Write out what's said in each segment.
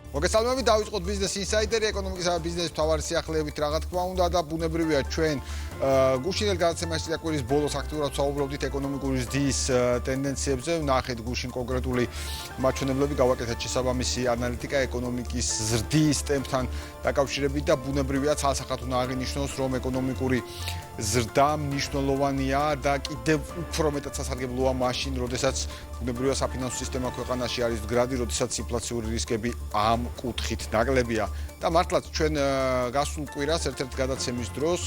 მოგესალმებით, დავიწყოთ Business Insider-ი, ეკონომიკისა და ბიზნესის მთავარი სიახლეებით, რა თქმა უნდა და ბუნებრივია ჩვენ გუშინელ გადაცემაში და კვირის ბოლოს აქტიურად ვსაუბრობდით ეკონომიკური ზრდის ტენდენციებზე, ვნახეთ გუშინ კონკრეტული მაჩვენებლები, გავაკეთეთ შესაბამისი ანალიტიკა ეკონომიკის ზრდის ტემპთან დაკავშირებით და ბუნებრივია ცალსახად უნდა აღინიშნოს, რომ ეკონომიკური ზრდა მნიშვნელოვანია და კიდევ უფრო მეტად სასარგებლოა მაშინ, როდესაც ბუნებრივია საფინანსო სისტემა ქვეყანაში არის მდგრადი, როდესაც ინფლაციური რისკები ამ კუთხით ნაკლებია და მართლაც ჩვენ გასულ კვირას ერთ-ერთ გადაცემის დროს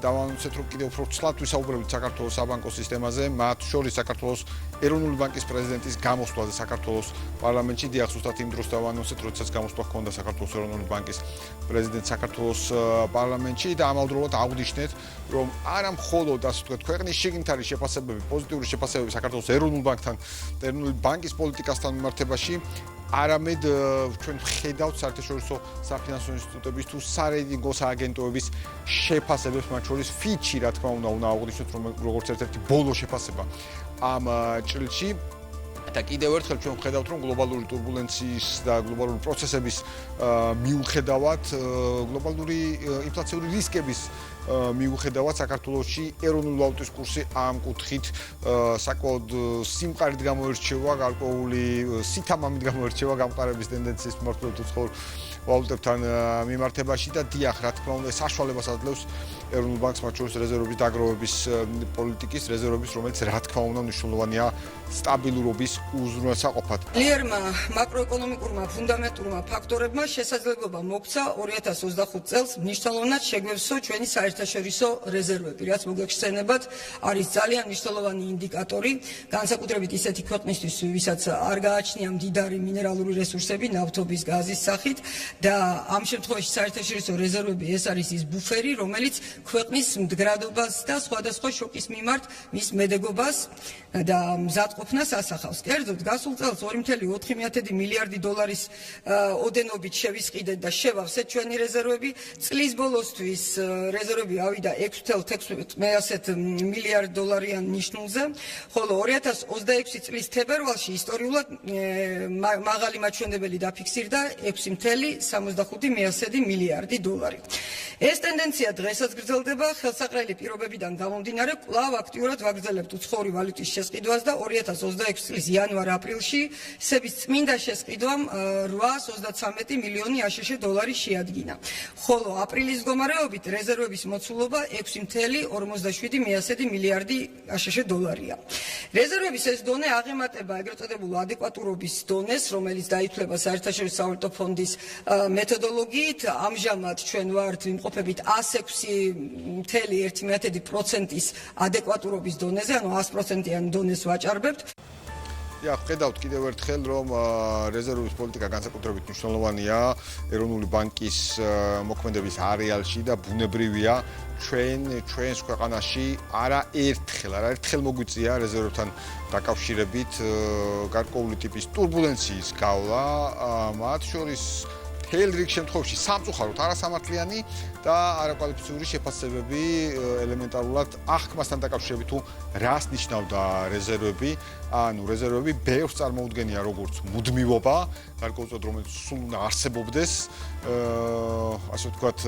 დავანონსეთ, რომ კიდევ უფრო ცლად ვისაუბრებით საქართველოს საბანკო სისტემაზე, მათ შორის საქართველოს ეროვნული ბანკის პრეზიდენტის გამოსვლაზე საქართველოს პარლამენტში. დიახ, ზუსტად იმ დროს დავანონსეთ, როდესაც გამოსვლა ჰქონდა საქართველოს ეროვნული ბანკის პრეზიდენტს საქართველოს პარლამენტში და ამავდროულად აღვნიშნეთ, რომ არა მხოლოდ ასე ვთქვათ, ქვეყნის შიგნით არის შეფასებები, პოზიტიური შეფასებები საქართველოს ეროვნულ ბანკთან, ეროვნული ბანკის პოლიტიკასთან მიმართებაში, არამედ ჩვენ ვხედავთ საერთაშორისო საფინანსო ინსტიტუტების თუ სარეიტინგო სააგენტოების შეფასებებს, მათ შორის ფიჩი, რა თქმა უნდა აღვნიშნოთ, რომ როგორც ერთ-ერთი ბოლო შეფასება ამ ჭრილში და კიდევ ერთხელ ჩვენ ვხედავთ, რომ გლობალური ტურბულენციის და გლობალური პროცესების მიუხედავად, გლობალური ინფლაციური რისკების მიუხედავად საქართველოში ეროვნული ვალუტის კურსი ამ კუთხით საკმაოდ სიმყარით გამოირჩევა, გარკვეული სითამამით გამოირჩევა გამყარების ტენდენციის მიმართულებით უცხოურ ვალუტებთან მიმართებაში და დიახ, რა თქმა უნდა, საშუალებას აძლევს ეროვნულ ბანკს მათ შორის რეზერვების დაგროვების პოლიტიკის რეზერვების, რომელიც რა თქმა უნდა მნიშვნელოვანია სტაბილურობის უზრუნველსაყოფად. ლიერმა მაკროეკონომიკურმა ფუნდამენტურმა ფაქტორებმა შესაძლებლობა მოგცა 2025 წელს მნიშვნელოვნად შეგვევსო ჩვენი საერთაშორისო რეზერვები, რაც მოგეხსენებათ, არის ძალიან მნიშვნელოვანი ინდიკატორი, განსაკუთრებით ისეთი ქვეყნისთვის, ვისაც არ გააჩნია მდიდარი მინერალური რესურსები, ნავთობის, გაზის სახით და ამ შემთხვევაში საერთაშორისო რეზერვები ეს არის ის ბუფერი, რომელიც ქვეყნის მდგრადობას და სხვადასხვა შოკის მიმართ მის მედეგობას და მზადყოფნას ასახავს. კერძოდ, გასულ წელს 2.4 მილიარდი დოლარის ოდენობით შევისყიდეთ და შევავსეთ ჩვენი რეზერვები. წლის ბოლოსთვის რეზერვები ავიდა 6.6 მილიარდ დოლარიან ნიშნულზე, ხოლო 2026 წლის თებერვალში ისტორიულად მაღალი მაჩვენებელი დაფიქსირდა 6.75 მილიარდი დოლარი. ეს ტენდენცია დღესაც გრძელდება, ხელსაყრელი პირობებიდან გამომდინარე, კვლავ აქტიურად ვაგრძელებთ უცხოური ვალუტის შესყიდვას და 2026 წლის იანვარ-აპრილში სების წმინდა შესყიდვამ 833 მილიონი აშშ დოლარი შეადგინა. ხოლო აპრილის მდგომარეობით რეზერვების მოცულობა 6.47 მილიარდი აშშ დოლარია. რეზერვების ეს დონე აღემატება ეგრეთ წოდებულ ადეკვატურობის დონეს, რომელიც დაითვლება საერთაშორისო სავალუტო ფონდის მეთოდოლოგიით. ამჟამად ჩვენ ვართ ვიმყოფებით 106.1%-ის ადეკვატურობის დონეზე, ანუ 100%-იან დონეს ვაჭარბებთ. Ja, ვხედავთ კიდევ ერთხელ, რომ რეზერვების პოლიტიკა განსაკუთრებით მნიშვნელოვანია ეროვნული ბანკის მოქმედების არეალში და ბუნებრივია ჩვენს ქვეყანაში არაერთხელ მოგვიწია რეზერვებთან დაკავშირებით გარკვეული ტიპის ტურბულენციის გავლა, მათ შორის მთელ რიგ შემთხვევაში სამწუხაროდ არასამართლიანი და არაკვალიფიციური შეფასებები ელემენტარულად აღქმასთან დაკავშირებით თუ რას ნიშნავდა რეზერვები, ანუ რეზერვები ბევრს წარმოუდგენია როგორც მუდმივობა, გარკვეულწოდ რომელიც სულ უნდა არსებობდეს, ასე ვთქვათ,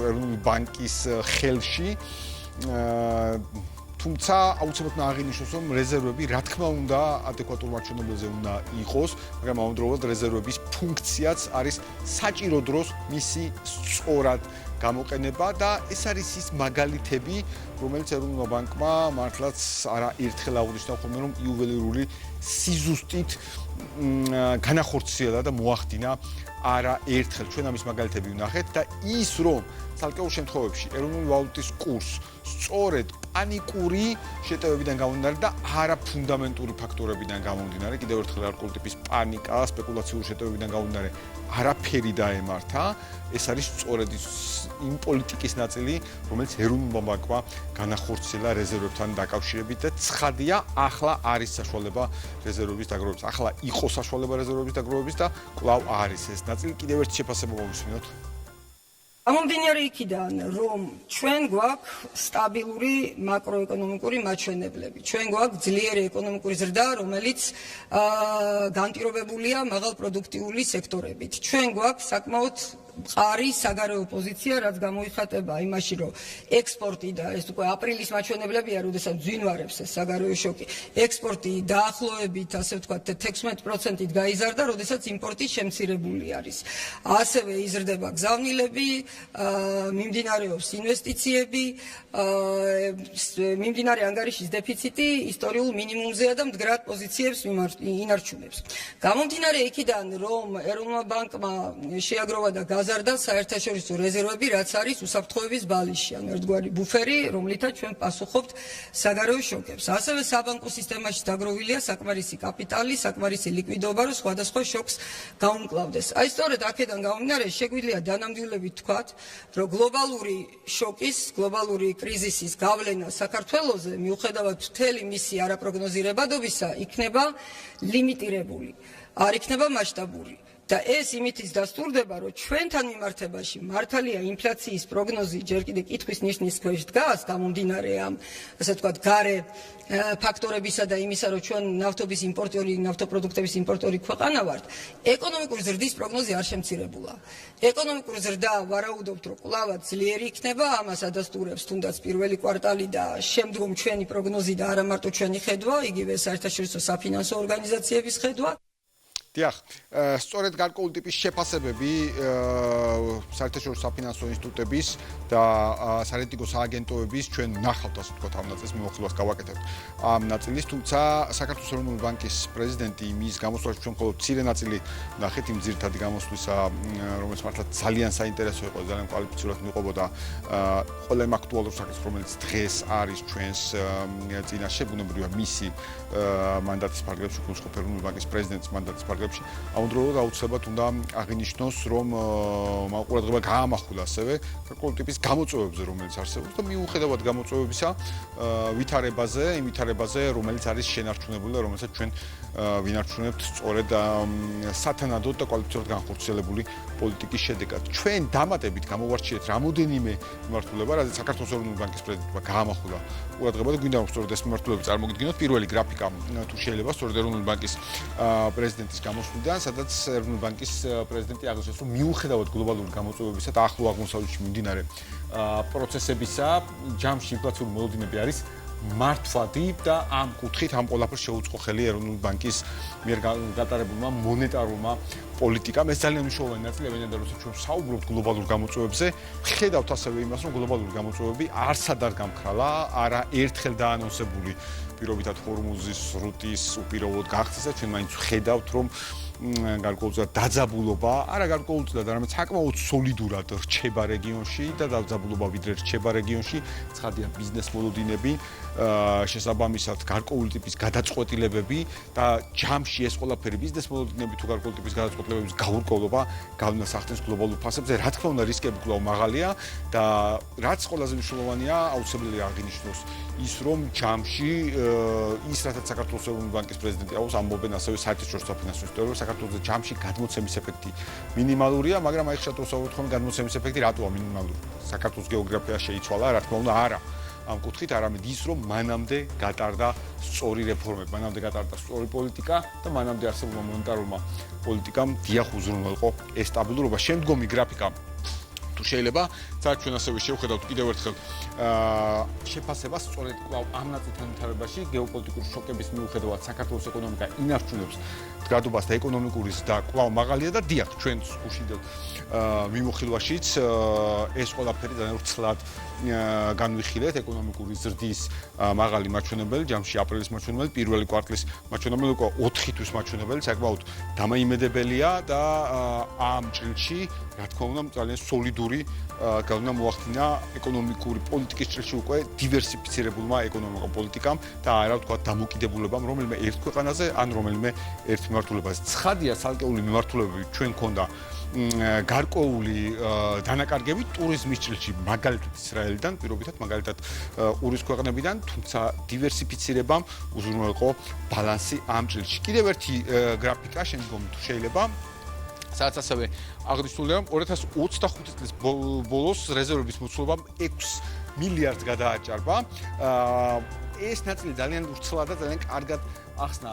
ეროვნული ბანკის ხელში. თუმცა აუცილებლად უნდა აღინიშნოს, რომ რეზერვები რა თქმა უნდა ადეკვატურ მაჩვენებელზე უნდა იყოს, მაგრამ ამავდროულად რეზერვების ფუნქციაც არის საჭირო დროს მისი სწორად გამოყენება და ეს არის ის მაგალითები, რომელიც ეროვნულმა ბანკმა მართლაც არაერთხელ აღვნიშნა ხოლმე, რომ იუველირული სიზუსტით განახორციელა და მოახდინა არაერთხელ. ჩვენ ამის მაგალითები ვნახეთ და ის რომ ცალკეულ შემთხვევებში ეროვნული ვალუტის კურსს სწორედ პანიკური შეტევებიდან გამომდინარე და არა ფუნდამენტური ფაქტორებიდან გამომდინარე, კიდევ ერთხელ გარკვეული ტიპის პანიკა, სპეკულაციური შეტევებიდან გამომდინარე, არაფერი დაემართა. ეს არის სწორედ იმ პოლიტიკის ნაწილი, რომელიც ეროვნულმა ბანკმა განახორციელა რეზერვებთან დაკავშირებით და ცხადია, ახლა არის საშუალება რეზერვების დაგროვების. ახლა იყო საშუალება რეზერვების დაგროვების და კვლავ არის ეს ნაწილი. კიდევ ერთი შეფასება მოვისმინოთ. გამომდინარე იქიდან, რომ ჩვენ გვაქვს სტაბილური მაკროეკონომიკური მაჩვენებლები. ჩვენ გვაქვს ძლიერი ეკონომიკური ზრდა, რომელიც განპირობებულია მაღალპროდუქტიული სექტორებით. ჩვენ გვაქვს საკმაოდ მყარი საგარეო პოზიცია, რაც გამოიხატება იმაში, რომ ექსპორტი და ეს უკვე აპრილის მაჩვენებლებია, როდესაც ძვინვარებს ეს საგარეო შოკი, ექსპორტი დაახლოებით, ასე ვთქვათ, 16%-ით გაიზარდა, როდესაც იმპორტი შემცირებული არის. ასევე იზრდება გზავნილები, მიმდინარეობს ინვესტიციები, მიმდინარე ანგარიშის დეფიციტი ისტორიულ მინიმუმზეა და მდგრად პოზიციებს ინარჩუნებს. გამომდინარე იქიდან, რომ ეროვნულმა ბანკმა შეაგროვა და გაზარდა საერთაშორისო რეზერვები, რაც არის უსაფრთხოების ბალიში, ანუ ერთგვარი ბუფერი, რომლითაც ჩვენ პასუხობთ საგარეო შოკებს. ასევე საბანკო სისტემაში დაგროვილია საკმარისი კაპიტალი, საკმარისი ლიკვიდობა, რომ სხვადასხვა შოკს გაუმკლავდეს. აი სწორედ აქედან გამომდინარე, შეგვიძლია დანამდვილებით ვთქვათ, რომ გლობალური შოკის, გლობალური კრიზისის გავლენა საქართველოზე, მიუხედავად მთელი მისი არაპროგნოზირებადობისა, იქნება ლიმიტირებული, არ იქნება მასშტაბური. და ეს იმითიც დასტურდება, რომ ჩვენთან მიმართებაში მართალია ინფლაციის პროგნოზი ჯერ კიდევ კითხვის ნიშნის ქვეშ დგას, გამომდინარე ამ, ასე ვთქვათ, გარე ფაქტორებისა და იმისა, რომ ჩვენ ნავთობის იმპორტიორი, ნავთობპროდუქტების იმპორტიორი ქვეყანა ვართ, ეკონომიკური ზრდის პროგნოზი არ შემცირებულა. ეკონომიკური ზრდა ვარაუდობთ, რომ კვლავაც ძლიერი იქნება, ამას ადასტურებს თუნდაც პირველი კვარტალი და შემდგომ ჩვენი პროგნოზი და არა მარტო ჩვენი ხედვა, იგივე საერთაშორისო საფინანსო ორგანიზაციების ხედვა. დიახ, სწორედ გარკვეული ტიპის შეფასებები საერთაშორისო საფინანსო ინსტიტუტების და სარეიტინგო სააგენტოების ჩვენ ნახავთ, ასე ვთქვათ, ამ ნაწილს მიმოხილვას გავაკეთებთ. ამ ნაწილის, თუმცა საქართველოს ეროვნული ბანკის პრეზიდენტი მის გამოსვლაში ჩვენ მხოლოდ მცირე ნაწილი ნახეთ იმ ძირითადი გამოსვლისა, რომელიც მართლა ძალიან საინტერესო იყო, ძალიან კვალიფიცირებულად მიყვებოდა ყველა იმ აქტუალურ საკითხს, რომელიც დღეს არის ჩვენს წინაშე, ბუნებრივია მისი მანდატის ფარგლებში, უცხო ეროვნული ბანკის პრეზიდენტის მანდატის ფარგლებში, ამავდროულად აუცილებლად უნდა აღინიშნოს, რომ ყურადღება გაამახვილა ასევე გარკვეული ტიპის გამოწვევებზე, რომელიც არსებობს და მიუხედავად გამოწვევებისა, ვითარებაზე, იმ ვითარებაზე, რომელიც არის შენარჩუნებული და რომელსაც ჩვენ ვინარჩუნებთ სწორედ სათანადოდ და კვალიფიცირებულად განხორციელებული პოლიტიკის შედეგად. ჩვენ დამატებით გამოვარჩიეთ რამოდენიმე მიმართულება, რადგან საქართველოს ეროვნული ბანკის პრეზიდენტმა გაამახვილა ყურადღება და გვინდა რომ სწორედ ეს მიმართულებები წარმოგიდგინოთ. პირველი გრაფიკა თუ შეიძლება სწორედ ეროვნული ბანკის პრეზიდენტის გამოსვლიდან, სადაც ეროვნული ბანკის პრეზიდენტი აღნიშნავს, რომ მიუხედავად გლობალური გამოწვევებისა და ახლო აღმოსავლეთში მიმდინარე პროცესებისა, ჯამში ინფლაციური მოლოდინები არის მართვადი და ამ კუთხით ამ ყველაფერს შეუწყო ხელი ეროვნული ბანკის მიერ გატარებულმა მონეტარულმა პოლიტიკამ. ეს ძალიან მნიშვნელოვანი ნაწილია, ვინაიდან როცა ჩვენ საუბრობთ გლობალურ გამოწვევებზე, ხედავთ ასევე იმას, რომ გლობალური გამოწვევები არსად არ გამქრალა, არა ერთხელ დაანონსებული პირობითად ჰორმუზის სრუტის უპირობოდ გაღწევა, ჩვენ მაინც ხედავთ, რომ გარკვეულწილად დაძაბულობა, არა გარკვეულწილად, არამედ საკმაოდ სოლიდურად რჩება რეგიონში და დაძაბულობა ვიდრე რჩება რეგიონში, ცხადია ბიზნეს მოლოდინები, შესაბამისად გარკვეული ტიპის გადაწყვეტილებები და ჯამში ეს ყველაფერი ბიზნეს მოლოდინები თუ გარკვეული ტიპის გადაწყვეტილებების გაურკვევლობა გავლენას ახდენს გლობალურ ფასებზე. რა თქმა უნდა, რისკები კვლავ მაღალია და რაც ყველაზე მნიშვნელოვანია, აუცილებელია აღინიშნოს ის, რომ ჯამში ის რასაც საქართველოს ეროვნული ბანკის პრეზიდენტი აუს ამბობენ ასევე საერთაშორისო საფინანსო ინსტიტუტები, საქართველოს ჯამში გადმოცემის ეფექტი მინიმალურია, მაგრამ აი ხშირად ვსაუბრობთ ხოლმე გადმოცემის ეფექტი რატოა მინიმალური? საქართველოს გეოგრაფია შეიცვალა, რა თქმა უნდა, არა. ამ კუთხით არამედ ის, რომ მანამდე გატარდა სწორი რეფორმები, მანამდე გატარდა სწორი პოლიტიკა და მანამდე არსებულმა მონეტარულმა პოლიტიკამ დიახ უზრუნველყო ეს სტაბილურობა. შემდგომი გრაფიკა თუ შეიძლება, საერთოდ ჩვენ ასევე შევხედავთ კიდევ ერთხელ შეფასებას სწორედ კვლავ ამ ნაწილთან ვითარებაში გეოპოლიტიკური შოკების მიუხედავად საქართველოს ეკონომიკა ინარჩუნებს მდგრადობას და ეკონომიკური ზრდა კვლავ მაღალია და დიახ, ჩვენ უშინდელ მიმოხილვაშიც ეს ყველაფერი ძალიან ვრცლად განვიხილეთ ეკონომიკური ზრდის მაღალი მაჩვენებელი, ჯამში აპრილის მაჩვენებელი, პირველი კვარტლის მაჩვენებელი უკვე 4 თვის მაჩვენებელი, საკმაოდ დამაიმედებელია და ამ ჭრილში, რა თქმა უნდა, ძალიან სოლიდური გავლენა მოახდინა ეკონომიკური პოლიტიკის ჭრილში უკვე დივერსიფიცირებულმა ეკონომიკურ პოლიტიკამ და არა ვთქვათ დამოკიდებულებამ რომელიმე ერთ ქვეყანაზე ან რომელიმე ერთ მიმართულებაზე. ცხადია, ცალკეული მიმართულებები ჩვენ ქონდა გარკვეული დანაკარგები ტურიზმის ჭრილში, მაგალითად ისრაელიდან, პირობითად მაგალითად ყურის ქვეყნებიდან, თუმცა დივერსიფიცირებამ უზრუნველყო ბალანსი ამ ჭრილში. კიდევ ერთი გრაფიკა შემდგომი თუ შეიძლება სადაც ასევე აღნიშნულია, 2025 წლის ბოლოს რეზერვების მოცულობამ 6 მილიარდს გადააჭარბა. ეს ნაწილი ძალიან ვრცლად და ძალიან კარგად ახსნა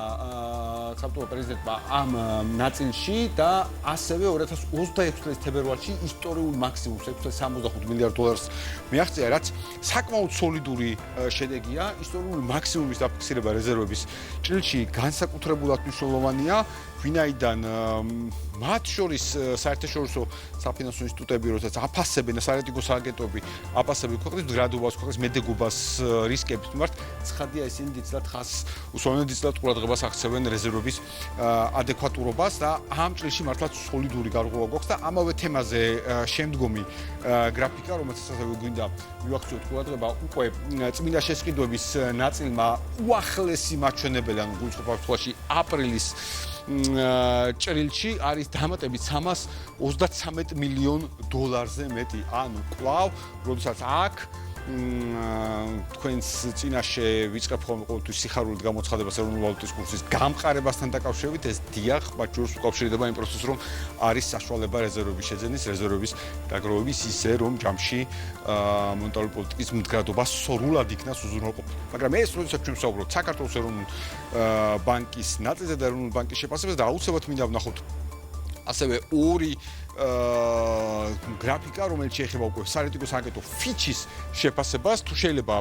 საბჭოთა პრეზიდენტმა ამ ნაწილში და ასევე 2026 წლის თებერვალში ისტორიულ მაქსიმუმს 665 მილიარდ დოლარს მიაღწია, რაც საკმაოდ სოლიდური შედეგია. ისტორიული მაქსიმუმის დაფიქსირება რეზერვების ჭრილში განსაკუთრებულად მნიშვნელოვანია, ვინაიდან მათ შორის საერთაშორისო საფინანსო ინსტიტუტები, როდესაც აფასებენ სარეიტინგო აგენტოები, აფასებენ ქვეყნის მდგრადობას, ქვეყნის მედეგობას, რისკების მიმართ, ცხადია ისინი დიდწილად უსვამენ დიდწილად ყურადღებას აქცევენ რეზერვების ადეკვატურობას და ამ ჭრილში მართლაც სოლიდური გარღვევა გვაქვს და ამავე თემაზე შემდგომი გრაფიკა, რომელსაც ასევე გვინდა მივახციოთ ყურადღება, უკვე წმინდა შესყიდვების ნაწილმა უახლესი მაჩვენებელი, ანუ გულწრფელ შემთხვევაში აპრილის ჭრილში არის დამატებით 333 მილიონ დოლარზე მეტი. ანუ კვლავ, როდესაც აქ თქვენს წინაშე ვიწყებ ხოლმე ყოველთვის სიხარულით გამოცხადებას ეროვნული ვალუტის კურსის გამყარებასთან დაკავშირებით, ეს დიახ, მათ შორის უკავშირდება იმ პროცესს, რომ არის საშუალება რეზერვების შეძენის, რეზერვების დაგროვების ისე, რომ ჯამში მონეტარული პოლიტიკის მდგრადობა სრულად იქნას უზრუნველყოფილი. მაგრამ ეს, როდესაც ჩვენ ვსაუბრობთ საქართველოს ეროვნული ბანკის ნაწილზე და ეროვნული ბანკის შეფასებაზე და აუცილებლად მინდა ვნახოთ ასევე ორი გრაფიკა, რომელიც შეეხება უკვე სარეიტინგო აგენტო ფიჩის შეფასებას, თუ შეიძლება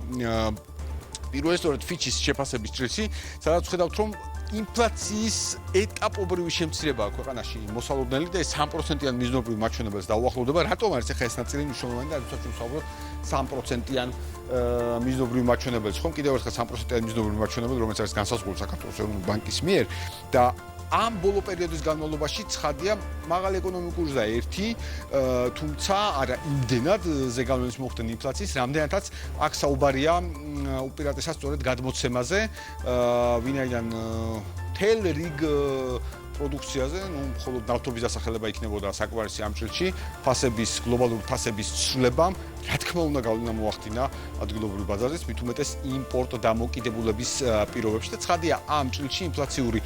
პირველი სწორედ ფიჩის შეფასების ჭრილში, სადაც ვხედავთ, რომ ინფლაციის ეტაპობრივი შემცირებაა ქვეყანაში მოსალოდნელი და 3%-იან მიზნობრივ მაჩვენებელს დაუახლოვდება. რატომ არის ახლა ეს ნაწილი მნიშვნელოვანი და როდესაც ვსაუბრობთ 3%-იან მიზნობრივ მაჩვენებელს, ხომ კიდევ ერთხელ 3%-იან მიზნობრივ მაჩვენებელი, რომელიც არის განსაზღვრული საქართველოს ეროვნული ბანკის მიერ და ამ ბოლო პერიოდის განმავლობაში ცხადია მაღალი ეკონომიკური ზრდა ერთი, თუმცა არა იმდენად ზეგავლენის მოხდენ ინფლაციის, რამდენადაც აქ საუბარია უპირატესად სწორედ გადმოცემაზე, ვინაიდან თელ რიგ პროდუქციაზე, მხოლოდ ნავთობის დასახელება იქნებოდა საკმარისი ამ ჭრილში, გლობალური ფასების ცვლებამ, რა თქმა უნდა, გავლენა მოახდინა ადგილობრივ ბაზარზე, მით უმეტეს იმპორტ დამოკიდებულების პირობებში და ცხადია ამ ჭრილში ინფლაციური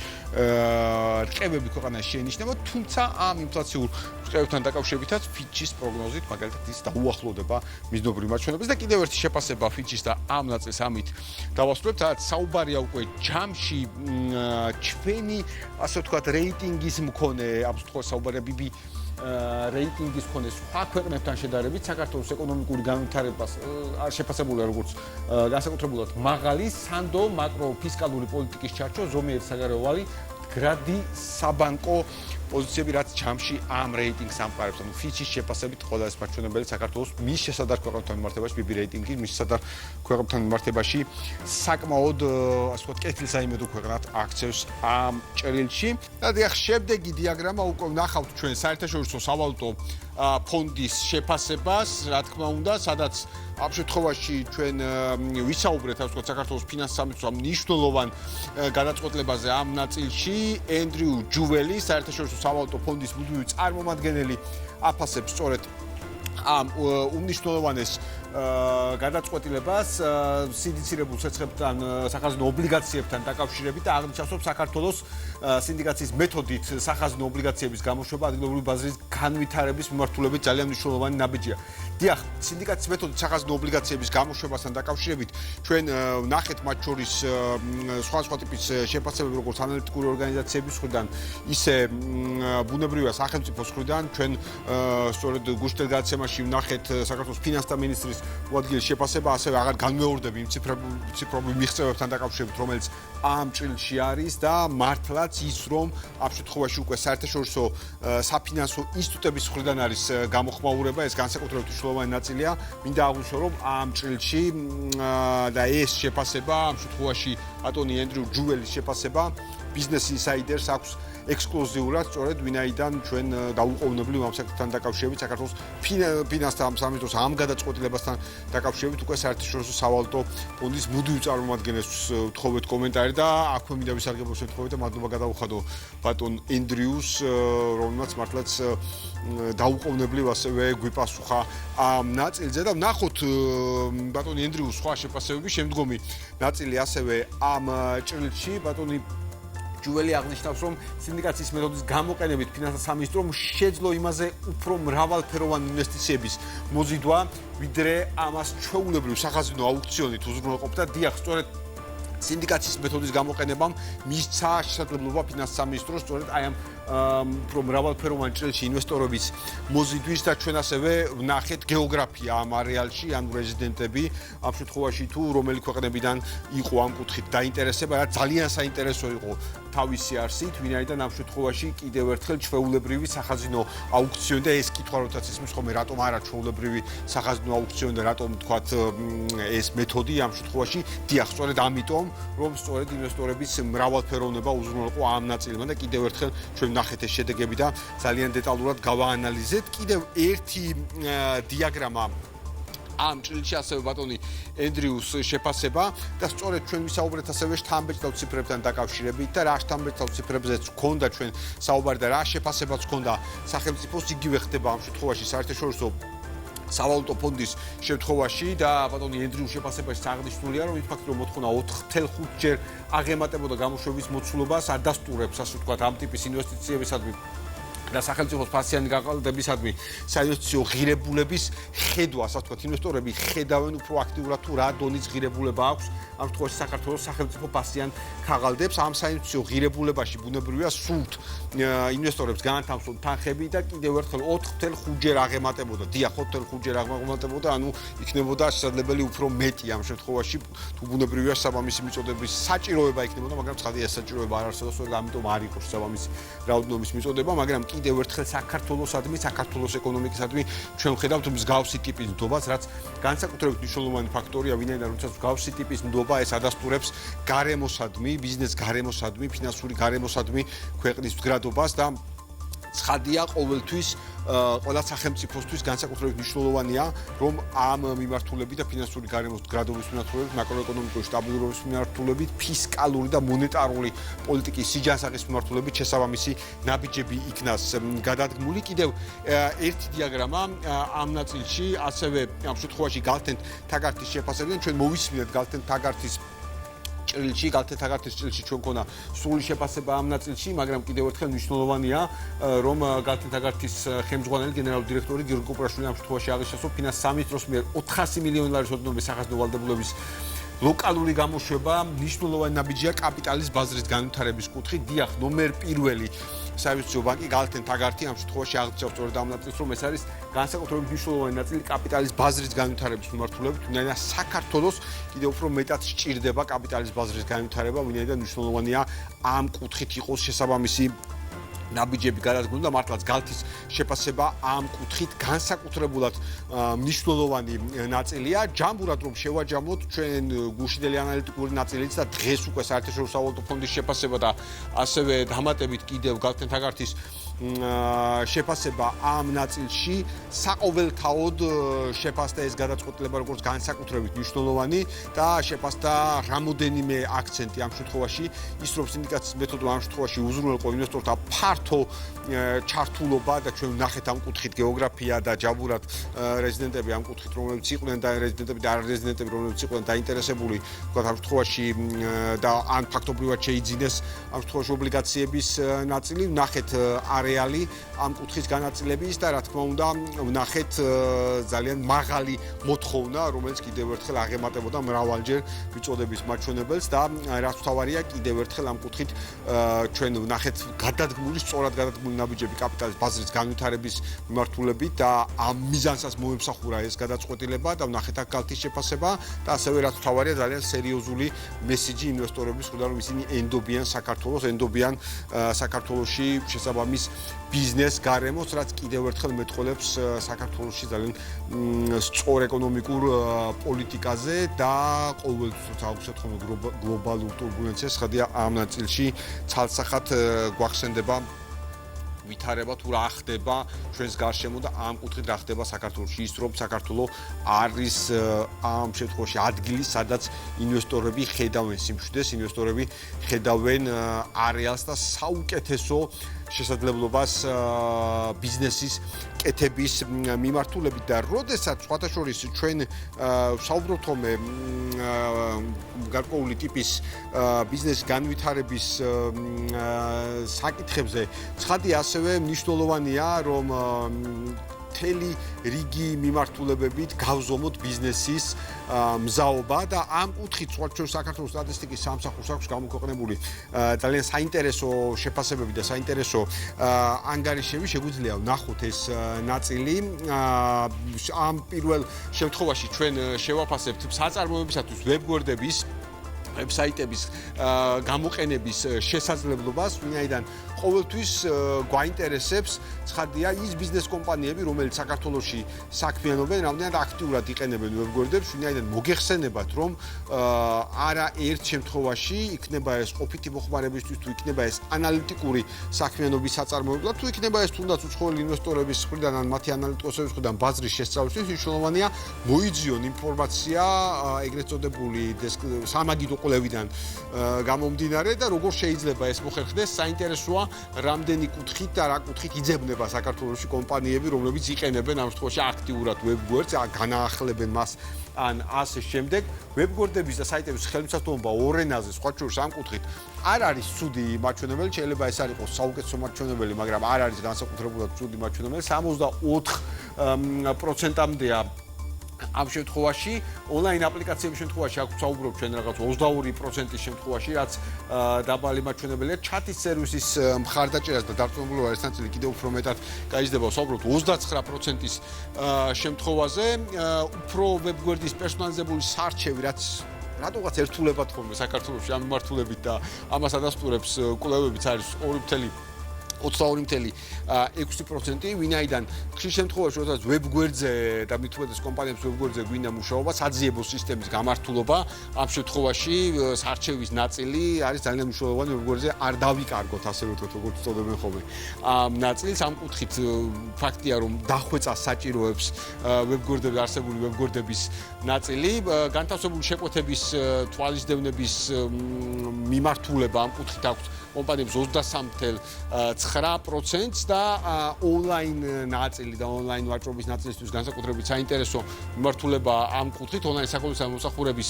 რყევები ქვეყანაში შეინიშნება, თუმცა ამ ინფლაციურ რყევებთან დაკავშირებითაც ფიჩის პროგნოზით მაგალითად ის დაუახლოვდება მიზნობრივ მაჩვენებელს და კიდევ ერთი შეფასება ფიჩის და ამ ნაწილს ამით დავასრულებთ, სადაც საუბარია უკვე ჯამში ჩვენი ასე ვთქვათ რეიტინგის მქონე, აბსოლუტურად საუბარია BB რეიტინგის მქონე სხვა ქვეყნებთან შედარებით საქართველოს ეკონომიკური განვითარებას არ შეფასებულია როგორც განსაკუთრებულად მაღალი სანდო მაკროფისკალური პოლიტიკის ჩარჩო ზომიერი საგარეო ვალი გრადი საბანკო პოზიციები, რაც ჯამში ამ რეიტინგს ამყარებს. ანუ ფიჩის შეფასებით ყველა ეს მაჩვენებელი საქართველოს მის შესადარ ქვეყნებთან მიმართებაში, BB რეიტინგი მის შესადარ ქვეყნებთან მიმართებაში საკმაოდ ასე ვთქვათ კეთილსაიმედო ქვეყნად აქცევს ამ ჭრილში. და დიახ, შემდეგი დიაგრამა უკვე ვნახავთ ჩვენ საერთაშორისო სავალუტო ფონდის შეფასებას, რა თქმა უნდა, სადაც ამ შემთხვევაში ჩვენ ვისაუბრეთ, ასე ვთქვათ, საქართველოს ფინანსის სამინისტროს მნიშვნელოვან გადაწყვეტილებაზე ამ ნაწილში. ენდრიუ ჯუველი, საერთაშორისო სავალუტო ფონდის მუდმივი წარმომადგენელი, აფასებს სწორედ ამ უმნიშვნელოვანეს გადაწყვეტილებას სინდიცირებულ ცეცხლებთან, სახაზინო ობლიგაციებთან დაკავშირებით და აღნიშნავს საქართველოს სინდიკაციის მეთოდით სახაზინო ობლიგაციების გამოშვება ადგილობრივი ბაზრის განვითარების მიმართულებით ძალიან მნიშვნელოვანი ნაბიჯია. დიახ, სინდიკაციის მეთოდით სახაზინო ობლიგაციების გამოშვებასთან დაკავშირებით ჩვენ ვნახეთ მათ შორის სხვადასხვა ტიპის შეფასებები, როგორც ანალიტიკური ორგანიზაციების მხრიდან, ისე ბუნებრივია სახელმწიფოს მხრიდან. ჩვენ სწორედ გუშინდელ გადაცემაში ვნახეთ საქართველოს ფინანსთა მინისტრის უადგილეს შეფასება, ასევე აღარ განმეორდები იმ ციფრობრივ მიღწევებთან დაკავშირებით, რომელიც ამ ჭრილში არის და მართლაც ის, რომ ამ შემთხვევაში უკვე საერთაშორისო საფინანსო ინსტიტუტების მხრიდან არის გამოხმაურება, ეს განსაკუთრებით მნიშვნელოვანი ნაწილია. მინდა აღვნიშნო, რომ ამ ჭრილში და ეს შეფასება, ამ შემთხვევაში ბატონი ენდრიუ ჯუველის შეფასება Business Insiders აქვს ექსკლუზიურად, სწორედ ვინაიდან ჩვენ დაუყოვნებლივ ამ საკითხთან დაკავშირებით საქართველოს ფინანსთა სამინისტროს ამ გადაწყვეტილებასთან დაკავშირებით უკვე საერთაშორისო სავალუტო ფონდის მუდმივ წარმომადგენელს ვთხოვეთ კომენტარი და აქვე მინდა ვისარგებლო შემთხვევით და მადლობა გადავუხადო ბატონ ენდრიუს, რომელმაც მართლაც დაუყოვნებლივ ასევე გვიპასუხა ამ ნაწილზე და ვნახოთ ბატონი ენდრიუს სხვა შეფასებები, შემდგომი ნაწილი ასევე ამ ჭრილში ბატონი ჯუველი აღნიშნავს, რომ სინდიკაციის მეთოდის გამოყენებით ფინანსთა სამინისტრომ შეძლო იმაზე უფრო მრავალფეროვანი ინვესტიციების მოზიდვა, ვიდრე ამას ჩვეულებრივ სახაზინო აუქციონით უზრუნველყოფდა. დიახ, სწორედ სინდიკაციის მეთოდის გამოყენებამ მისცა შესაძლებლობა ფინანსთა სამინისტროს სწორედ აი ამ უფრო მრავალფეროვანი ჭრილში ინვესტორების მოზიდვის და ჩვენ ასევე ვნახეთ გეოგრაფია ამ არეალში, ანუ რეზიდენტები ამ შემთხვევაში თუ რომელი ქვეყნებიდან იყო ამ კუთხით დაინტერესება, რა ძალიან საინტერესო იყო თავისი არსით, ვინაიდან ამ შემთხვევაში კიდევ ერთხელ ჩვეულებრივი სახაზინო აუქციონი და ეს კითხვა როდესაც ისმის ხოლმე რატომ არა ჩვეულებრივი სახაზინო აუქციონი და რატომ თქვათ ეს მეთოდი ამ შემთხვევაში დიახ, სწორედ ამიტომ რომ სწორედ ინვესტორების მრავალფეროვნება უზრუნველყო ამ ნაწილმა და კიდევ ერთხელ ჩვენ ნახეთ ეს შედეგები და ძალიან დეტალურად გავაანალიზეთ. კიდევ ერთი დიაგრამა ამ ჭრილში ასევე ბატონი ენდრიუს შეფასება და სწორედ ჩვენ ვისაუბრეთ ასევე შთამბეჭდავ ციფრებთან დაკავშირებით და რა შთამბეჭდავ ციფრებზეც გქონდა ჩვენ საუბარი და რა შეფასებაც გქონდა სახელმწიფოს იგივე ხდება ამ შემთხვევაში საერთაშორისო სავალუტო ფონდის შემთხვევაში და ბატონი ენდრიუს შეფასებაში აღნიშნულია რომ ის ფაქტი რომ მოთხოვნა 4.5-ჯერ აღემატებოდა გამოშვების მოცულობას ადასტურებს ასე ვთქვათ ამ ტიპის ინვესტიციებისადმი და სახელმწიფოს ფასიანი გაყალდებისადმი საინვესტიციო ღირებულების ხედვა, ასე ვთქვათ, ინვესტორები ხედავენ უფრო აქტიურად თუ რა დონის ღირებულება აქვს ამ შემთხვევაში საქართველოს სახელმწიფო ფასიან ქაღალდებს ამ საინვესტიციო ღირებულებაში ბუნებრივია სულთ ინვესტორებს განათავსონ თანხები და კიდევ ერთხელ 4.5-ჯერ აღემატებოდა. დიახ, 4.5-ჯერ აღემატებოდა, ანუ იქნებოდა შესაძლებელი უფრო მეტი ამ შემთხვევაში თუ ბუნებრივია საბამისი მიწოდების საჭიროება იქნებოდა, მაგრამ ცხადია ეს საჭიროება არ არსებობს, ამიტომ არ იყო საბამისი რაოდენობის მიწოდება, მაგრამ კიდევ ერთხელ საქართველოსადმი, საქართველოს ეკონომიკისადმი ჩვენ ვხედავთ მსგავსი ტიპის ნდობას, რაც განსაკუთრებით მნიშვნელოვანი ფაქტორია, ვინაიდან როდესაც მსგავსი ტიპის ნდობა ეს ადასტურებს გარემოსადმი, ბიზნეს გარემოსადმი, ფინანსური გარემოსადმი ქვეყნის მდგრადობას და ცხადია ყოველთვის ყველა სახელმწიფოსთვის განსაკუთრებით მნიშვნელოვანია, რომ ამ მიმართულებით და ფინანსური გარემოს მდგრადობის მიმართულებით, მაკროეკონომიკური სტაბილურობის მიმართულებით, ფისკალური და მონეტარული პოლიტიკის სიჯანსაღის მიმართულებით შესაბამისი ნაბიჯები იქნას გადადგმული. კიდევ ერთი დიაგრამა ამ ნაწილში, ასევე ამ შემთხვევაში გალთენ თაგართის შეფასებიდან ჩვენ მოვისმინეთ გალთენ თაგართის ჭრილში ჩვენ მქონა სრული შეფასება ამ ნაწილში, მაგრამ კიდევ ერთხელ მნიშვნელოვანია, რომ გალთენ თაგართის ხელმძღვანელი გენერალური დირექტორი გიორგი კოპრაშვილი ამ შემთხვევაში აღნიშნავს, რომ ფინანსთა სამინისტროს მიერ 400 მილიონი ლარის ოდენობის სახაზინო ვალდებულების ლოკალური გამოშვება მნიშვნელოვანი ნაბიჯია კაპიტალის ბაზრის განვითარების კუთხით. დიახ, ნომერ პირველი საინვესტიციო ბანკი გალთენ თაგართი ამ შემთხვევაში აღწევს სწორედ ამ ნაწილს, რომ ეს არის განსაკუთრებით მნიშვნელოვანი ნაწილი კაპიტალის ბაზრის განვითარების მიმართულებით, ვინაიდან საქართველოს კიდევ უფრო მეტად სჭირდება კაპიტალის ბაზრის განვითარება, ვინაიდან მნიშვნელოვანია ამ კუთხით იყოს შესაბამისი ნაბიჯები გადადგმული და მართლაც გალთის შეფასება ამ კუთხით განსაკუთრებულად მნიშვნელოვანი ნაწილია. ჯამბურად რომ შევაჯამოთ ჩვენ გუშინდელი ანალიტიკური ნაწილიც და დღეს უკვე საერთაშორისო სავალუტო ფონდის შეფასება და ასევე დამატებით კიდევ გალთენ თაგართის შეფასება ამ ნაწილში საყოველთაოდ შეფასდა ეს გადაწყვეტილება როგორც განსაკუთრებით მნიშვნელოვანი და შეფასდა რამოდენიმე აქცენტი ამ შემთხვევაში ის რომ სინდიკაციის მეთოდმა ამ შემთხვევაში უზრუნველყო ინვესტორთა ფართო ჩართულობა და ჩვენ ვნახეთ ამ კუთხით გეოგრაფია და ჯაბურად რეზიდენტები ამ კუთხით რომლებიც იყვნენ და რეზიდენტები და არარეზიდენტები რომლებიც იყვნენ დაინტერესებული თქვა ამ შემთხვევაში და ან ფაქტობრივად შეიძინეს ამ შემთხვევაში ობლიგაციების ნაწილი ვნახეთ რეალი ამ კუთხის განაწილების და რა თქმა უნდა ვნახეთ ძალიან მაღალი მოთხოვნა, რომელიც კიდევ ერთხელ აღემატებოდა მრავალჯერ მიწოდების მაჩვენებელს და რაც თავარია კიდევ ერთხელ ამ კუთხით ჩვენ ვნახეთ სწორად გადადგმული ნაბიჯები კაპიტალის ბაზრის განვითარების მიმართულებით და ამ მიზანსაც მოემსახურა ეს გადაწყვეტილება და ვნახეთ აქ გალთის შეფასება და ასევე რაც თავარია ძალიან სერიოზული მესიჯი ინვესტორების მხრიდან, რომ ისინი ენდობიან საქართველოში შესაბამის ბიზნეს გარემოს, რაც კიდევ ერთხელ მეტყველებს საქართველოში ძალიან სწორ ეკონომიკურ პოლიტიკაზე და ყოველთვის აუცილებლად ხომ გლობალურ ტურბულენციას ხადია ამ ნაწილში ცალსახად გვახსენდება ვითარება თუ რა ხდება ჩვენს გარშემო და ამ კუთხით რა ხდება საქართველოში. ის რომ საქართველო არის ამ შემთხვევაში ადგილი, სადაც ინვესტორები ხედავენ სიმშვიდეს, ინვესტორები ხედავენ არეალს და საუკეთესო შესაძლებლობას ბიზნესის კეთების მიმართულებით და როდესაც სხვათაშორის ჩვენ ვსაუბრობთ ხოლმე გარკვეული ტიპის ბიზნეს განვითარების საკითხებზე, ცხადია ასევე მნიშვნელოვანია, რომ მთელი რიგი მიმართულებებით გავზომოთ ბიზნესის მზაობა და ამ კუთხით ჩვენ საქართველოს სტატისტიკის სამსახურს აქვს გამოქვეყნებული ძალიან საინტერესო შეფასებები და საინტერესო ანგარიშები. შეგვიძლია ვნახოთ ეს ნაწილი. ამ პირველ შემთხვევაში ჩვენ შევაფასებთ საწარმოებისათვის ვებგვერდების ვებსაიტების გამოყენების შესაძლებლობას, ვინაიდან ყოველთვის გვაინტერესებს ცხადია ის ბიზნეს კომპანიები, რომელიც საქართველოში საქმიანობენ, რამდენად აქტიურად იყენებენ ვებგვერდებს, ვინაიდან მოგეხსენებათ, რომ არა ერთ შემთხვევაში იქნება ეს ყოფითი მოხმარებისთვის, თუ იქნება ეს ანალიტიკური საქმიანობის საწარმოებლად, თუ იქნება ეს თუნდაც უცხოელი ინვესტორების მხრიდან ან მათი ანალიტიკოსების მხრიდან ბაზრის შესწავლისთვის, მნიშვნელოვანია მოიძიონ ინფორმაცია ეგრეთ წოდებული სამაგიდო კვლევიდან გამომდინარე და როგორ შეიძლება ეს მოხერხდეს, საინტერესოა რამდენი კუთხით და რა კუთხით იძებნება საქართველოში კომპანიები, რომლებიც იყენებენ ამ შემთხვევაში აქტიურად ვებგვერდს, განაახლებენ მას ან ასე შემდეგ. ვებგვერდების და საიტების ხელმისაწვდომობა ორ ენაზე, სხვა შორის ამ კუთხით არ არის ცუდი მაჩვენებელი, შეიძლება ეს არ იყოს საუკეთესო მაჩვენებელი, მაგრამ არ არის განსაკუთრებულად ცუდი მაჩვენებელი. 64%-მდეა ამ შემთხვევაში ონლაინ აპლიკაციების შემთხვევაში აქ ვსაუბრობ ჩვენ რაღაც 22%-ის შემთხვევაში, რაც დაბალი მაჩვენებელია. ჩატის სერვისის მხარდაჭერას და დარწმუნებულობა ეს ნაწილი კიდევ უფრო მეტად გაიზრდება. ვსაუბრობთ 29%-ის შემთხვევაზე. უფრო ვებგვერდის პერსონალიზებული სარჩევი, რაც რატოღაც ერთულებად ხოლმე საქართველოში ამ მიმართულებით და ამას ადასტურებს კვლევებიც არის 22.6%, ვინაიდან ხშირ შემთხვევაში, როდესაც ვებგვერდზე და მით უმეტეს კომპანიებს ვებგვერდზე გვინდა მუშაობა, საძიებო სისტემის გამართულობა, ამ შემთხვევაში სარჩევის ნაწილი არის ძალიან მნიშვნელოვანი ვებგვერდზე არ დავიკარგოთ, ასე ვთქვათ, როგორც წოდებენ ხოლმე. ამ ნაწილს ამ კუთხით ფაქტია, რომ დახვეწას საჭიროებს ვებგვერდები, არსებული ვებგვერდების ნაწილი, განთავსებული შეკვეთების თვალისდევნების მიმართულება ამ კუთხით აქვს კომპანიებს 23.9% და ონლაინ ნაწილი და ონლაინ ვაჭრობის ნაწილისთვის განსაკუთრებით საინტერესო მიმართულება ამ კუთხით ონლაინ საქონლისა მომსახურების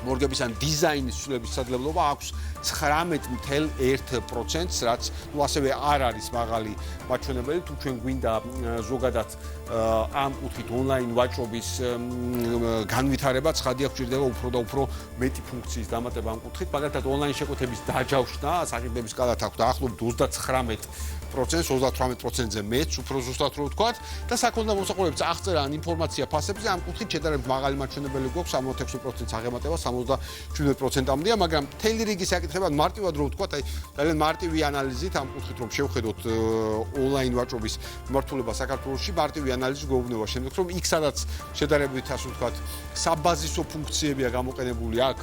მორგების ან დიზაინის ცვლილების შესაძლებლობა აქვს 19.1%-ს, რაც ასევე არ არის მაღალი მაჩვენებელი, თუ ჩვენ გვინდა ზოგადად ამ კუთხით ონლაინ ვაჭრობის განვითარება, ცხადია გვჭირდება უფრო და უფრო მეტი ფუნქციის დამატება ამ კუთხით, მაგალითად ონლაინ შეკვეთების დაჯავშნა საჭიროების სკალათ აქვს დაახლოებით 39%-ზე მეც, უფრო ზუსტად რო ვთქვათ, და საქონლო მომსახურების აღწერა ან ინფორმაცია ფასებზე ამ კუთხით შედარებით მაღალი მაჩვენებელი გვაქვს, 66%-ს აღემატება 77%-მდეა, მაგრამ მთელი რიგი საკითხებად მარტივად რო ვთქვათ, აი ძალიან მარტივი ანალიზით ამ კუთხით რომ შევხედოთ ონლაინ ვაჭრობის მიმართულება საქართველოში, მარტივი ანალიზი გვეუბნება შემდგომ, რომ იქ სადაც შედარებით ასე ვთქვათ, საბაზისო ფუნქციებია გამოყენებული აქ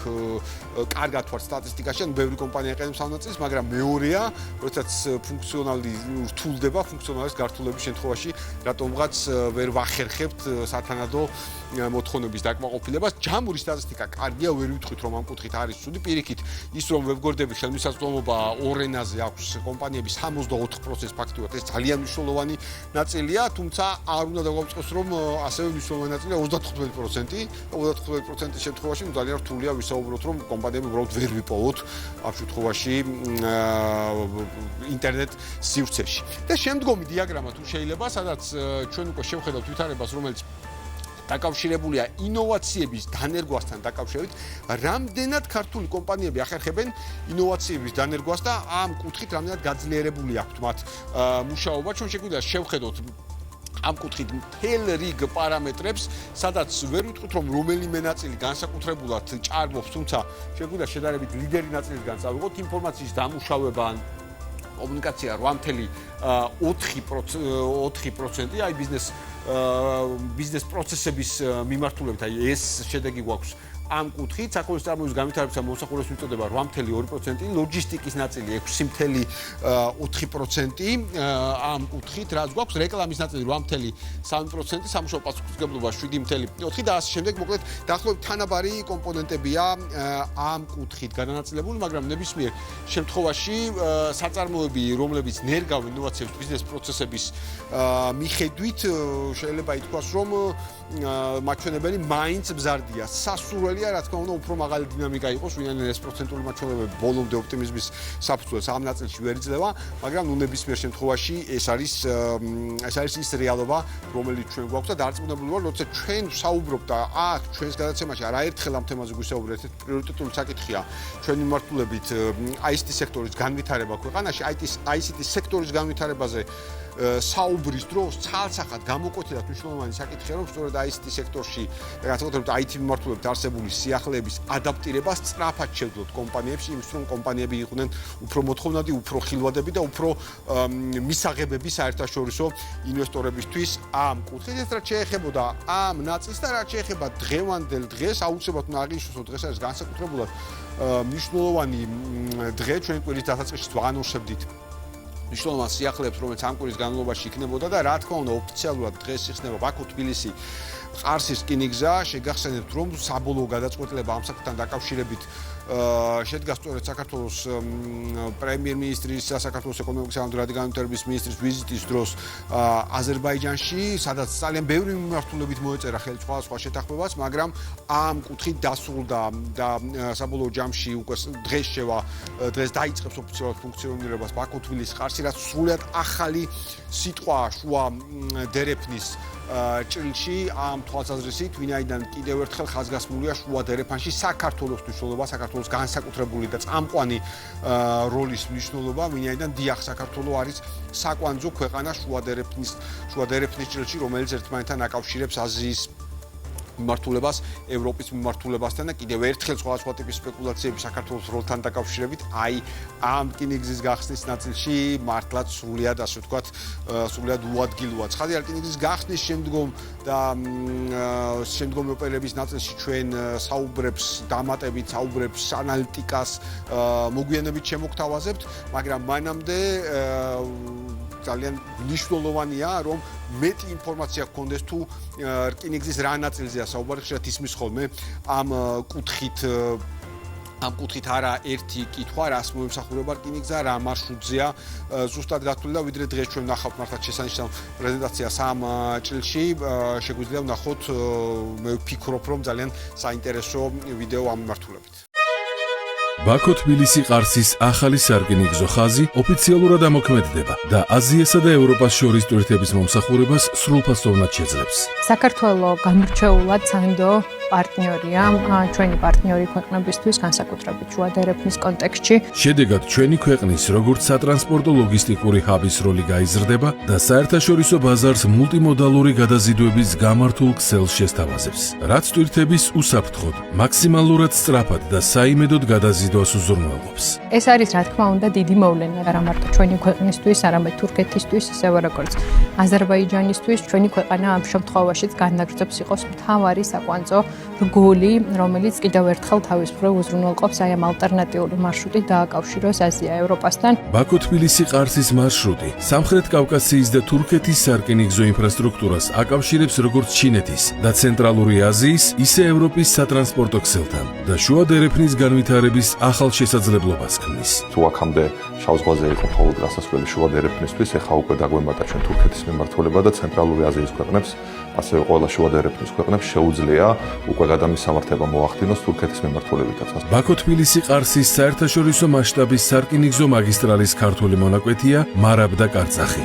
კარგად ვარ სტატისტიკაში, ან ბევრი კომპანია იყენებს ამ ნაწილს, მაგრამ მეორეა, როდესაც ფუნქციონალი რთულდება, ფუნქციონალის გართულების შემთხვევაში, რატომღაც ვერ ვახერხებთ სათანადო მოთხოვნების დაკმაყოფილებას. ჯამური სტატისტიკა კარგია, ვერ ვიტყვით რომ ამ კუთხით არის ცუდი, პირიქით ის რომ ვებგვერდების ხელმისაწვდომობა ორ ენაზე აქვს კომპანიების 64%-ს ფაქტიურად, ეს ძალიან მნიშვნელოვანი ნაწილია, თუმცა არ უნდა დავაწყოს რომ ასევე მნიშვნელოვანი ნაწილია 35%. 35%-ის შემთხვევაში ძალიან რთულია ვისაუბროთ რომ კომპანიები უბრალოდ ვერ ვიპოვოთ ამ შემთხვევაში ინტერნეტ სივრცეში. და შემდგომი დიაგრამა თუ შეიძლება, სადაც ჩვენ უკვე შევხედავთ ვითარებას, რომელიც დაკავშირებულია ინოვაციების დანერგვასთან დაკავშირებით, რამდენად ქართული კომპანიები ახერხებენ ინოვაციების დანერგვას და ამ კუთხით რამდენად გაძლიერებული აქვთ მათ მუშაობა. ჩვენ შეგვიძლია შევხედოთ ამ კუთხით მთელ რიგ პარამეტრებს, სადაც ვერ ვიტყვით რომ რომელიმე ნაწილი განსაკუთრებულად ჭარბობს, თუმცა შეგვიძლია შედარებით ლიდერი ნაწილისგან წავიღოთ ინფორმაციის დამუშავება ან კომუნიკაცია 8.4%, აი ბიზნეს პროცესების მიმართულებით, აი ეს შედეგი გვაქვს ამ კუთხით საქონლის წარმოების განვითარებისა მომსახურებას მიწოდება 8.2%, ლოჯისტიკის ნაწილი 6.4% ამ კუთხით, რაც გვაქვს რეკლამის ნაწილი 8.3%, სამუშაო პასუხისმგებლობა 7.4% და ასე შემდეგ. მოკლედ, დაახლოებით თანაბარი კომპონენტებია ამ კუთხით განაწილებული, მაგრამ ნებისმიერ შემთხვევაში საწარმოები, რომლებიც ნერგავენ ინოვაციებს ბიზნეს პროცესების მიხედვით, შეიძლება ითქვას, რომ მაჩვენებელი მაინც მზარდია. სასურველია, რა თქმა უნდა, უფრო მაღალი დინამიკა იყოს, ვინაიდან ეს პროცენტული მაჩვენებები ბოლომდე ოპტიმიზმის საფუძველს ამ ნაწილში ვერ იძლევა, მაგრამ ნებისმიერ შემთხვევაში ეს არის ის რეალობა, რომელიც ჩვენ გვაქვს და დარწმუნებული ვარ, როცა ჩვენ ვსაუბრობთ და აქ ჩვენს გადაცემაში არაერთხელ ამ თემაზე გვისაუბრეთ, ერთ პრიორიტეტული საკითხია ჩვენი მიმართულებით ICT სექტორის განვითარება ქვეყანაში, ICT სექტორის განვითარებაზე საუბრის დროს ცალსახად გამოკვეთილად მნიშვნელოვანი საკითხია, რომ სწორედ ICT სექტორში, განსაკუთრებით IT მიმართულებით არსებული სიახლეების ადაპტირება სწრაფად შევძლოთ კომპანიებში, იმისთვის რომ კომპანიები იყვნენ უფრო მოთხოვნადი, უფრო ხილვადები და უფრო მისაღებები საერთაშორისო ინვესტორებისთვის ამ კუთხით, რაც შეეხებოდა ამ ნაწილს და რაც შეეხება დღევანდელ დღეს, აუცილებლად უნდა აღინიშნოს, რომ დღეს არის განსაკუთრებულად მნიშვნელოვანი დღე, ჩვენი კვირის დასაწყისში ვანონსებდით მნიშვნელოვან სიახლეებს, რომელიც ამ კვირის განმავლობაში იქნებოდა და რა თქმა უნდა ოფიციალურად დღეს იხსნება ბაქო-თბილისი ყარსის რკინიგზა. შეგახსენებთ, რომ საბოლოო გადაწყვეტილება ამ საკითხთან დაკავშირებით შედგა სწორედ საქართველოს პრემიერ-მინისტრის, საქართველოს ეკონომიკის სამართლებრივი განვითარების მინისტრის ვიზიტის დროს აზერბაიჯანში, სადაც ძალიან ბევრი მიმართულებით მოეწერა ხელი სხვადასხვა შეთანხმებას, მაგრამ ამ კუთხით დასრულდა და საბოლოო ჯამში უკვე დღეს დაიწყებს ოფიციალურად ფუნქციონირებას ბაქო-თბილისი ყარსი, რაც სრულიად ახალი სიტყვა შუა დერეფნის ჭრილში ამ თვალსაზრისით, ვინაიდან კიდევ ერთხელ ხაზგასმულია შუა დერეფანში საქართველოს მნიშვნელობა, საქართველოს განსაკუთრებული და წამყვანი როლის მნიშვნელობა, ვინაიდან დიახ საქართველო არის საკვანძო ქვეყანა შუა დერეფნის ჭრილში, რომელიც ერთმანეთთან აკავშირებს აზიის მიმართულებას ევროპის მიმართულებასთან და კიდევ ერთხელ სხვადასხვა ტიპის სპეკულაციები საქართველოს როლთან დაკავშირებით აი ამ რკინიგზის გახსნის ნაწილში მართლაც სრულიად ასე ვთქვათ სრულიად უადგილოა. ცხადია რკინიგზის გახსნის შემდგომ და შემდგომი ოპერების ნაწილში ჩვენ საუბრებს დამატებით საუბრებს ანალიტიკას მოგვიანებით შემოგთავაზებთ, მაგრამ მანამდე ძალიან მნიშვნელოვანია, რომ მეტი ინფორმაცია გქონდეს თუ რკინიგზის რა ნაწილზეა საუბარი, ხშირად ისმის ხოლმე ამ კუთხით არა ერთი კითხვა, რას მოემსახურება რკინიგზა, რა მარშრუტზეა ზუსტად გათვლილი და ვიდრე დღეს ჩვენ ვნახავთ მართლაც შესანიშნავ პრეზენტაციას ამ ჭრილში, შეგვიძლია ვნახოთ, მე ვფიქრობ, რომ ძალიან საინტერესო ვიდეო ამ მიმართულებით. ბაქო-თბილისი ყარსის ახალი სარკინიგზო ხაზი ოფიციალურად ამოქმედდება და აზიასა და ევროპას შორის ტვირთების მომსახურებას სრულფასოვნად შეძლებს. საქართველო გამორჩეულად სანდო პარტნიორია ჩვენი პარტნიორი ქვეყნებისთვის, განსაკუთრებით შუა დერეფნის კონტექსტში. შედეგად ჩვენი ქვეყნის როგორც სატრანსპორტო ლოგისტიკური ჰაბის როლი გაიზრდება და საერთაშორისო ბაზარს მულტიმოდალური გადაზიდვების გამართულ ქსელს შესთავაზებს, რაც ტვირთების უსაფრთხოდ, მაქსიმალურად სწრაფად და საიმედოდ გადაზიდვას უზრუნველყოფს. ეს არის რა თქმა უნდა დიდი მოვლენა არა მარტო ჩვენი ქვეყნისთვის, არამედ თურქეთისთვის, ისევე როგორც აზერბაიჯანისთვის. ჩვენი ქვეყანა ამ შემთხვევაშიც განაგრძობს იყოს მთავარი საკვანძო რგოლი, რომელიც კიდევ ერთხელ თავის მხრივ უზრუნველყოფს აი ამ ალტერნატიული მარშრუტით დააკავშიროს აზია ევროპასთან. ბაქო-თბილისი ყარსის მარშრუტი სამხრეთ კავკასიის და თურქეთის სარკინიგზო ინფრასტრუქტურას აკავშირებს როგორც ჩინეთის და ცენტრალური აზიის, ისე ევროპის სატრანსპორტო ქსელთან და შუა დერეფნის განვითარების ახალ შესაძლებლობას ქმნის. თუ აქამდე შავ ზღვაზე იყო მხოლოდ გასასვლელი შუა დერეფნისთვის, ეხლა უკვე დაგვემატა ჩვენ თურქეთის მიმართულება და ცენტრალური აზიის ქვეყნებს, ასევე ყველა შუა დერეფნის ქვეყნებს შეუძლია უკვე გადამისამართება მოახდინოს თურქეთის მიმართულებითაც. ბაქო-თბილისი ყარსის საერთაშორისო მასშტაბის სარკინიგზო მაგისტრალის ქართული მონაკვეთია მარაბდა-კარწახი.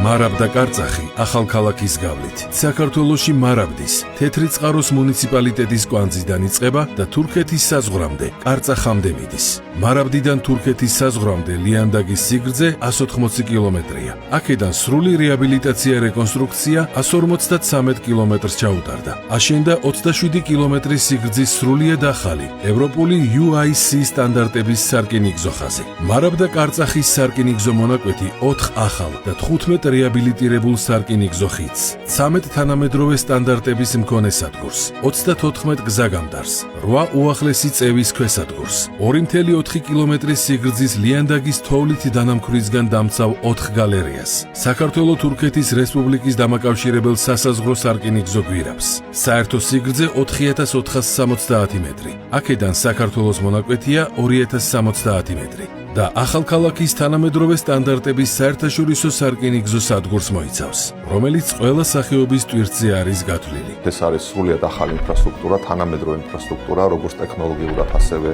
მარაბდა-კარწახი ახალქალაქის გავლით. საქართველოში მარაბდის, თეთრი წყაროს მუნიციპალიტეტის კვანძიდან იწყება და თურქეთის საზღვრამდე, კარწახამდე მიდის. მარაბდიდან თურქეთის საზღვრამდე ლიანდაგის სიგრძე 180 კილომეტრია. აქედან სრული რეაბილიტაცია რეკონსტრუქცია 153 კილომეტრს ჩაუტარდა. აშენდა 27 კილომეტრის სიგრძის სრულიად ახალი, ევროპული UIC სტანდარტების სარკინიგზო ხაზი. მარაბდა-კარწახის სარკინიგზო მონაკვეთი 4 ახალ და 15 რეაბილიტირებულ სარკინიგზო ხიდს, 13 თანამედროვე სტანდარტების მქონე სადგურს, 34 გზაგამდარს, 8 უახლესი წევის ქვესადგურს, 2.4 კილომეტრის სიგრძის ლიანდაგის თოვლით დანამქვრისგან დამცავ 4 გალერეას, საქართველო-თურქეთის რესპუბლიკის დამაკავშირებელ სასაზღვრო სარკინიგზო გვირაბს. საერთო სიგრძე 4470 მეტრი. აქედან საქართველოს მონაკვეთია 2070 მეტრი. და ახალქალაქის თანამედროვე სტანდარტების საერთაშორისო სარკინიგზო სადგურს მოიცავს, რომელიც ყველა სახეობის ტვირთზე არის გათვლილი. ეს არის სრულიად ახალი ინფრასტრუქტურა, თანამედროვე ინფრასტრუქტურა, როგორც ტექნოლოგიურად, ასევე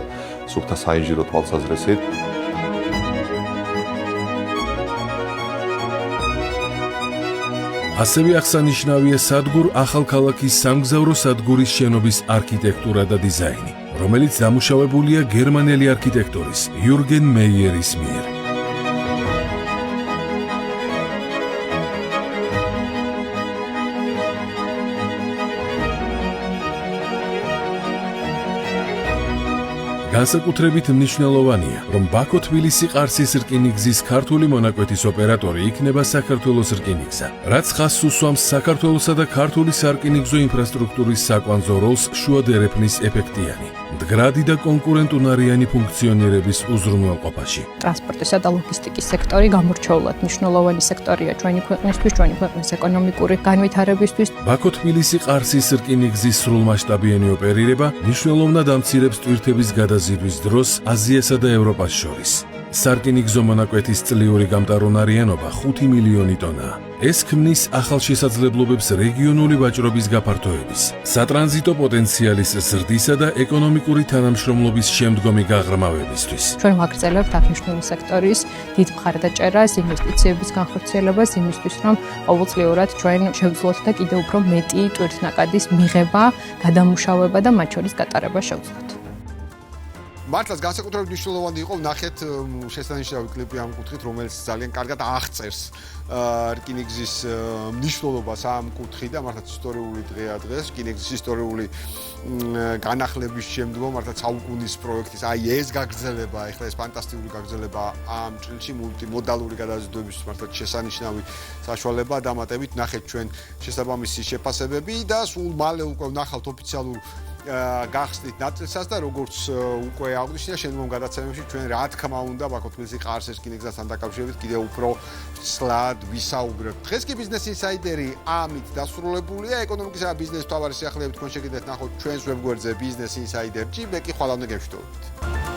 სუფთა საინჟინრო თვალსაზრისით. ასევე აღსანიშნავია სადგურ ახალქალაქის სამგზავრო სადგურის შენობის არქიტექტურა და დიზაინი, რომელიც დამუშავებულია გერმანელი არქიტექტორის იურგენ მეიერის მიერ. განსაკუთრებით მნიშვნელოვანია, რომ ბაქო-თბილისი-ყარსის რკინიგზის ქართული მონაკვეთის ოპერატორი იქნება საქართველოს რკინიგზა, რაც ხაზს უსვამს საქართველოსა და ქართული სარკინიგზო ინფრასტრუქტურის საკვანძო როლს შუადერეფნის ეფექტიანი, მდგრადი და კონკურენტუნარიანი ფუნქციონირების უზრუნველყოფაში. ტრანსპორტისა და ლოგისტიკის სექტორი გამორჩეულად მნიშვნელოვანი სექტორია ჩვენი ქვეყნისთვის, ჩვენი ქვეყნის ეკონომიკური განვითარებისთვის. ბაქო-თბილისი-ყარსის რკინიგზის სრულმასშტაბიანი ოპერირება მნიშვნელოვნად ამცირებს ტვირთების გადაზიდვის დროს აზიასა და ევროპას შორის. სარკინიგზო მონაკვეთის წლიური გამტარუნარიანობა 5 მილიონი ტონაა. ეს ქმნის ახალშესაძლებლობებს რეგიონული ვაჭრობის გაფართოების, სატრანზიტო პოტენციალის ზრდისა და ეკონომიკური თანამშრომლობის შემდგომი გაღრმავებისთვის. ჩვენ ვაგრძელებთ აღნიშნული სექტორის დიდ მხარდაჭერას, ინვესტიციების განხორციელებას იმისთვის, რომ ყოველწლიურად ჩვენ შევძლოთ და კიდევ უფრო მეტი ტვირთნაკადის მიღება, გადამუშავება და მათ შორის გატარება შევძლოთ. მართლაც განსაკუთრებით მნიშვნელოვანი იყო ნახეთ შესანიშნავი კლიპი ამ კუთხით, რომელიც ძალიან კარგად აღწერს რკინიგზის მნიშვნელობას ამ კუთხით და მართლაც ისტორიული დღეა დღეს, რკინიგზის ისტორიული განახლების შემდგომ მართლაც საუკუნის პროექტის აი ეს გაგრძელება, ეხლა ეს ფანტასტიკური გაგრძელება ამ ჭრილში მულტიმოდალური გადაზიდვების მართლაც შესანიშნავი საშუალება დამატებით ნახეთ ჩვენ შესაბამისი შეფასებები და სულ მალე უკვე ვნახავთ ოფიციალურ გახსნით ნაწილსაც და როგორც უკვე აღნიშნა შემდგომ გადაცემებში ჩვენ რა თქმა უნდა ბაქო-თბილისი-ყარსის რკინიგზასთან დაკავშირებით კიდევ უფრო ცლად ვისაუბრებთ. დღეს კი ბიზნეს ინსაიდერი ამით დასრულებულია. ეკონომიკისა და ბიზნესის მთავარი სიახლეები თქვენ შეგიძლიათ ნახოთ ჩვენს ვებგვერდზე Business Insider-ში. მე კი ხვალამდე გეშვიდობთ.